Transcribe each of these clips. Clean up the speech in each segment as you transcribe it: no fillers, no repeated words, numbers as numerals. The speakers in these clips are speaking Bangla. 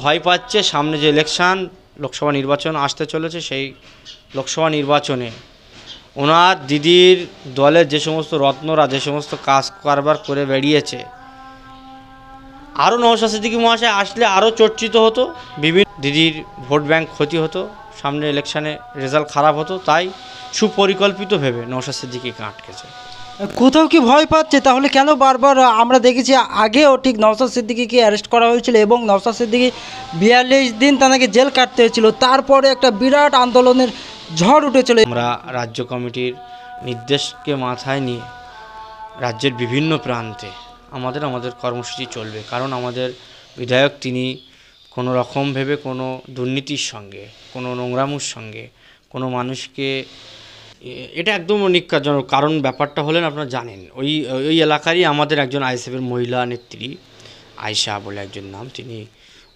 ভয় পাচ্ছে সামনে যে ইলেকশন লোকসভা নির্বাচন আসতে চলেছে, সেই লোকসভা নির্বাচনে ওনার দিদির দলের যে সমস্ত রত্নরা যে সমস্ত কাজ কারবার করে বেরিয়েছে, আরও নওশাদ সিদ্দিকী মহাশয় আসলে আরও চর্চিত হতো, বিভিন্ন দিদির ভোট ব্যাংক ক্ষতি হতো, সামনে ইলেকশানে রেজাল্ট খারাপ হতো। তাই সুপরিকল্পিত ভেবে নওশাদ সিদ্দিকীকে আটকেছে। কোথাও কি ভয় পাচ্ছে তাহলে? কেন বারবার আমরা দেখেছি আগেও ঠিক নওশাদ সিদ্দিকীকে অ্যারেস্ট করা হয়েছিল এবং নওশাদ সিদ্দিকী 42 দিন তাকে জেল কাটতে হয়েছিল, তারপরে একটা বিরাট আন্দোলনের ঝড় উঠেছিল। আমরা রাজ্য কমিটির নির্দেশকে মাথায় নিয়ে রাজ্যের বিভিন্ন প্রান্তে আমাদের কর্মসূচি চলবে, কারণ আমাদের বিধায়ক তিনি কোনো রকম ভেবে কোনো দুর্নীতির সঙ্গে, কোনো নোংরামুর সঙ্গে কোনো মানুষকে, এটা একদম নিকারজনক। কারণ ব্যাপারটা হলেন আপনারা জানেন, ওই এলাকারই আমাদের একজন আইএসএফের মহিলা নেত্রী আয়শা বলে একজন নাম, তিনি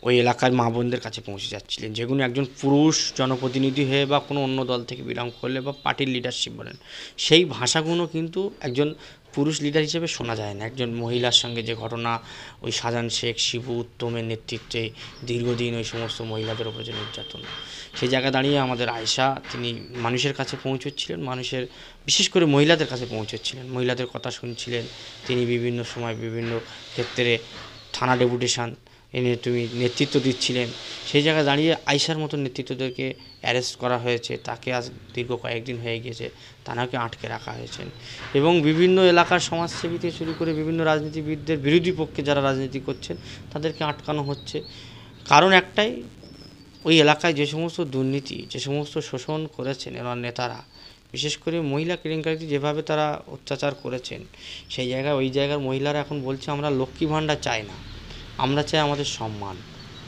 ওই এলাকার মা বোনদের কাছে পৌঁছে যাচ্ছিলেন, যেগুলো একজন পুরুষ জনপ্রতিনিধি হয়ে বা কোনো অন্য দল থেকে বিলং করলে বা পার্টির লিডারশিপ বলেন, সেই ভাষাগুলো কিন্তু একজন পুরুষ লিডার হিসেবে শোনা যায় না। একজন মহিলার সঙ্গে যে ঘটনা, ওই শাহজাহান শেখ, শিবু উত্তমের নেতৃত্বে দীর্ঘদিন ওই সমস্ত মহিলাদের উপরে যে নির্যাতন, সেই জায়গায় দাঁড়িয়ে আমাদের আয়শা তিনি মানুষের কাছে পৌঁছচ্ছিলেন, মানুষের বিশেষ করে মহিলাদের কাছে পৌঁছচ্ছিলেন, মহিলাদের কথা শুনছিলেন। তিনি বিভিন্ন সময় বিভিন্ন ক্ষেত্রে থানা ডেপুটেশন এনে তুমি নেতৃত্ব দিচ্ছিলেন। সেই জায়গায় দাঁড়িয়ে আয়শার মতো নেতৃত্বদেরকে অ্যারেস্ট করা হয়েছে, তাকে আজ দীর্ঘ কয়েকদিন হয়ে গিয়েছে, তাকে আটকে রাখা হয়েছে। এবং বিভিন্ন এলাকার সমাজসেবী থেকে শুরু করে বিভিন্ন রাজনীতিবিদদের বিরোধী পক্ষে যারা রাজনীতি করছেন তাদেরকে আটকানো হচ্ছে। কারণ একটাই, ওই এলাকায় যে সমস্ত দুর্নীতি, যে সমস্ত শোষণ করেছেন এনার নেতারা, বিশেষ করে মহিলা কেলেঙ্কারিতে যেভাবে তারা অত্যাচার করেছেন, সেই জায়গায় ওই জায়গার মহিলারা এখন বলছে আমরা লক্ষ্মী ভাণ্ডার চাই না, আমরা চাই আমাদের সম্মান,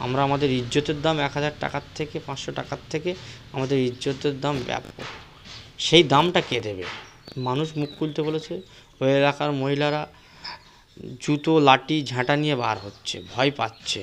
আমরা আমাদের ইজ্জতের দাম 1000 টাকার থেকে 500 টাকার থেকে আমাদের ইজ্জতের দাম ব্যাপক। সেই দামটা কে দেবে? মানুষ মুখ খুলতে বলেছে, ওই এলাকার মহিলারা জুতো লাঠি ঝাঁটা নিয়ে বার হচ্ছে, ভয় পাচ্ছে।